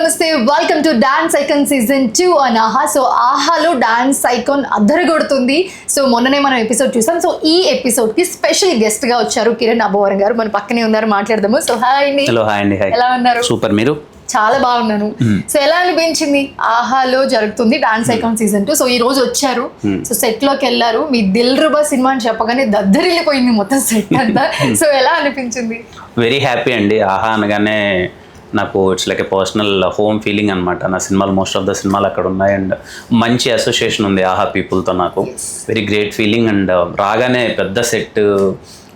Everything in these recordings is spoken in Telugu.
నమస్తే, welcome to dance icon season 2 on ఆహా. సో ఆహాలో డాన్స్ ఐకాన్ అద్దరగొడుతుంది. సో మొన్ననే మనం ఎపిసోడ్ చూసాం. సో ఈ ఎపిసోడ్ కి స్పెషల్ గెస్ట్ గా వచ్చారు కిరణ్ అబ్బవరం గారు. మన పక్కనే ఉన్నారు, మాట్లాడదాము. సో హాయ్ అండి. హలో, హాయ్ అండి. ఎలా ఉన్నారు? సూపర్. మీరు? చాలా బాగున్నాను. సో ఎలా అనిపించింది? ఆహాలో జరుగుతుంది డాన్స్ ఐకాన్ సీజన్ 2. సో ఈ రోజు వచ్చారు, సో సెట్ లోకి వెళ్ళారు. మీ దిల్ రుబా సినిమా అని చెప్పగానే దద్దరిల్లిపోయింది మొత్తం సెట్ అంతా. సో ఎలా అనిపించింది? వెరీ హ్యాపీ అండి. ఆహా అనగానే నాకు it's like A personal home feeling అనమాట. నా సినిమాలు మోస్ట్ ఆఫ్ ద సినిమాలు అక్కడ ఉన్నాయి అండ్ మంచి అసోసియేషన్ ఉంది ఆహా పీపుల్తో. నాకు వెరీ గ్రేట్ ఫీలింగ్ అండ్ రాగానే పెద్ద సెట్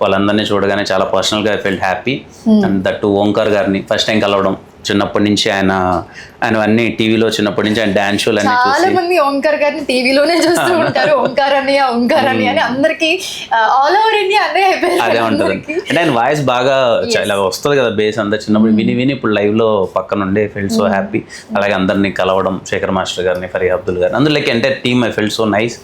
వాళ్ళందరినీ చూడగానే చాలా పర్సనల్గా I felt happy. And that Omkar గారిని ఫస్ట్ టైం కలవడం, చిన్నప్పటి నుంచి ఆయన అన్ని టీవీలో చిన్నప్పటి నుంచి ఆయన డాన్స్ షోలు అన్ని చాలా మంది ఓంకార్ గారిని టీవీలోనే చూస్తూ ఉంటారు. ఓంకార్ అని అని అందరికి ఆల్ ఓవర్ ఇండియా అదే అదే ఉంటుంది. అంటే ఆయన వాయిస్ బాగా ఇలా వస్తుంది కదా, బేస్ అంతా చిన్నప్పుడు విని ఇప్పుడు లైవ్ లో పక్కన ఉండే ఫెల్ట్ సో హ్యాపీ. అలాగే అందరినీ కలవడం, శేఖర్ మాస్టర్ గారిని, ఫరీ అబ్దుల్ గారిని, అందులో like entire team I felt so nice.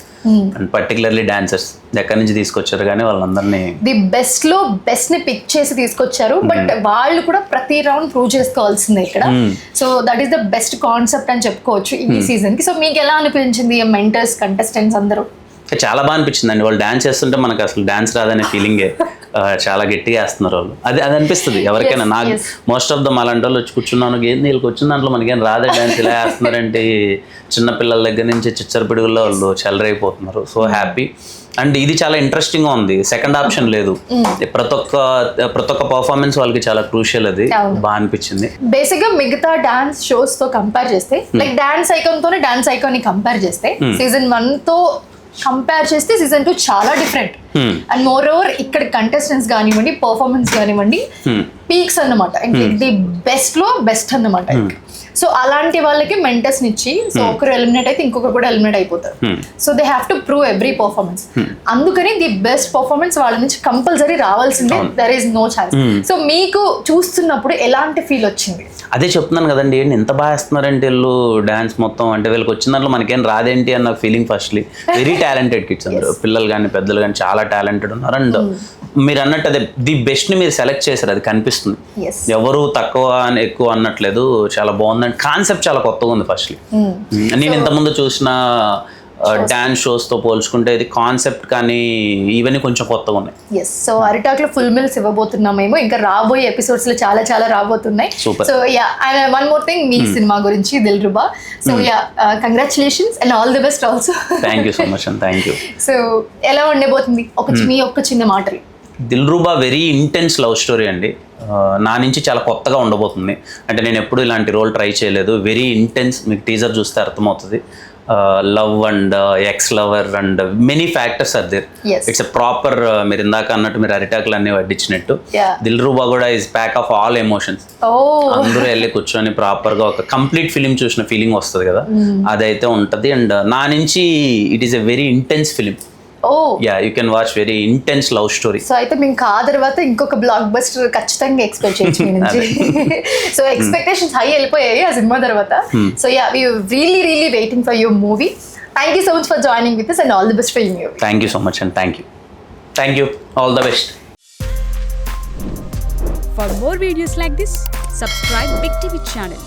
And particularly dancers ఎక్కడి నుంచి తీసుకొచ్చారు కానీ వాళ్ళందరినీ ది బెస్ట్ లో బెస్ట్ ని పిక్ చేసి తీసుకొచ్చారు. బట్ వాళ్ళు కూడా ప్రతి రౌండ్ ప్రూవ్ చేసుకోవాల్సిందే ఇక్కడ. So that is the best concept అని చెప్పుకోవచ్చు ఈ సీజన్ కి. సో మీకు ఎలా అనిపించింది మెంటర్స్, కంటెస్టెంట్స్ అందరూ? చాలా బాగా అనిపించింది అండి. వాళ్ళు డాన్స్ చేస్తుంటే మనకు అసలు డాన్స్ రాదనే ఫీలింగే. చాలా గట్టిగా వేస్తున్నారు వాళ్ళు. అది అనిపిస్తుంది ఎవరికైనా. నాకు మోస్ట్ ఆఫ్ దమ్ అలాంటి వాళ్ళు వచ్చి కూర్చున్నాను, వీళ్ళకి వచ్చిన దాంట్లో మనకేం రాదే డాన్స్, ఇలా వేస్తున్నారంటే చిన్నపిల్లల దగ్గర నుంచి చిచ్చరపిడుగుల్లో వాళ్ళు చెలరైపోతున్నారు. So happy. అండ్ ఇది చాలా ఇంట్రెస్టింగ్ గా ఉంది. సెకండ్ ఆప్షన్ లేదు. ప్రతి ఒక్క పర్ఫార్మెన్స్ వాళ్ళకి చాలా క్రూషియల్. అది బాగా అనిపించింది. బేసిక్ గా మిగతా డాన్స్ షోస్ తో కంపేర్ చేస్తే, లైక్ డాన్స్ ఐకాన్ తోనే డాన్స్ ఐకాన్ ని కంపేర్ చేస్తే, సీజన్ 1 తో కంపేర్ చేస్తే సీజన్ 2 చాలా డిఫరెంట్. అండ్ మోర్ ఓవర్ ఇక్కడ కంటెస్టెంట్స్ కానివ్వండి, పర్ఫార్మెన్స్ కానివ్వండి, పీక్స్ అన్నమాట. ది బెస్ట్ లో బెస్ట్ అన్నమాట. సో అలాంటి వాళ్ళకి మెంటర్స్ ఇచ్చి, సో ఒకరు ఎలిమినేట్ అయితే ఇంకొకరు కూడా ఎలిమినేట్ అయిపోతారు. So they have to prove every performance. అందుకని ది బెస్ట్ పర్ఫార్మెన్స్ వాళ్ళ నుంచి కంపల్సరీ రావాల్సిందే. There is no chance. So మీకు చూస్తున్నప్పుడు ఎలాంటి ఫీల్ వచ్చింది? అదే చెప్తున్నాను కదండి, ఏంటి ఎంత బాగా వేస్తున్నారంటే వీళ్ళు డాన్స్ మొత్తం. అంటే వీళ్ళకి వచ్చిన దాంట్లో మనకేం రాదేంటి అన్న feeling firstly. Very talented kids అందరూ, పిల్లలు కానీ పెద్దలు కానీ చాలా టాలెంటెడ్ ఉన్నారు. అండ్ మీరు అన్నట్టు అదే ది బెస్ట్ ని మీరు సెలెక్ట్ చేశారు, అది కనిపిస్తుంది. ఎవరు తక్కువ ఎక్కువ అన్నట్లేదు. చాలా బాగుంది. కాన్సెప్ట్ చాలా కొత్తగా ఉంది ఫస్ట్లీ. నేను ఇంతకుముందు చూసిన డాన్స్ షోస్ తో పోల్చుకుంటే ఇది కాన్సెప్ట్ కానీ ఇవన్నీ కొంచెం కొత్తగా ఉన్నాయి. ఎస్. సో అరిటాక్ లో ఫుల్ మిల్స్ ఇవ్వబోతున్నామేమో. ఇంకా రాబోయే ఎపిసోడ్స్ లో చాలా చాలా రాబోతున్నాయి. So ya, and one more thing, మీ సినిమా గురించి Dil Ruba. So ya, congratulations and all the best also. Thank you so much and thank you. So ఎలా ఉండబోతుంది మీ ఒక్క చిన్న మాటలు? Dil Ruba very intense love story అండి. నా నుంచి చాలా కొత్తగా ఉండబోతుంది. అంటే నేను ఎప్పుడు ఇలాంటి రోల్ ట్రై చేయలేదు. Very intense. మీకు టీజర్ చూస్తే అర్థమవుతుంది. Love and ex lover and many factors are there. It's a proper, మీరు ఇందాక అన్నట్టు మీరు అరిటాకులు అన్ని వడ్డించినట్టు, దిల్ రుబా కూడా is pack of all emotions. అందరూ వెళ్ళి కూర్చొని ప్రాపర్ గా ఒక కంప్లీట్ ఫిలిం చూసిన ఫీలింగ్ వస్తుంది కదా, అదైతే ఉంటది. అండ్ నా నుంచి it is a very intense film. Yeah, you can watch very intense love story. So అయితే మీకు ఆ తర్వాత ఇంకొక బ్లాక్ బస్టర్ ఖచ్చితంగా ఎక్స్పెక్ట్ చేయొచ్చు మీ నుంచి. సో ఎక్స్పెక్టేషన్స్ హై వెళ్ళిపోయాయి ఆ సినిమా తర్వాత. So yeah, we are really waiting for your movie. Thank you so much for joining with us and all the best for you movie. Thank you so much and thank you. All the best. For more videos like this, subscribe Big TV channel.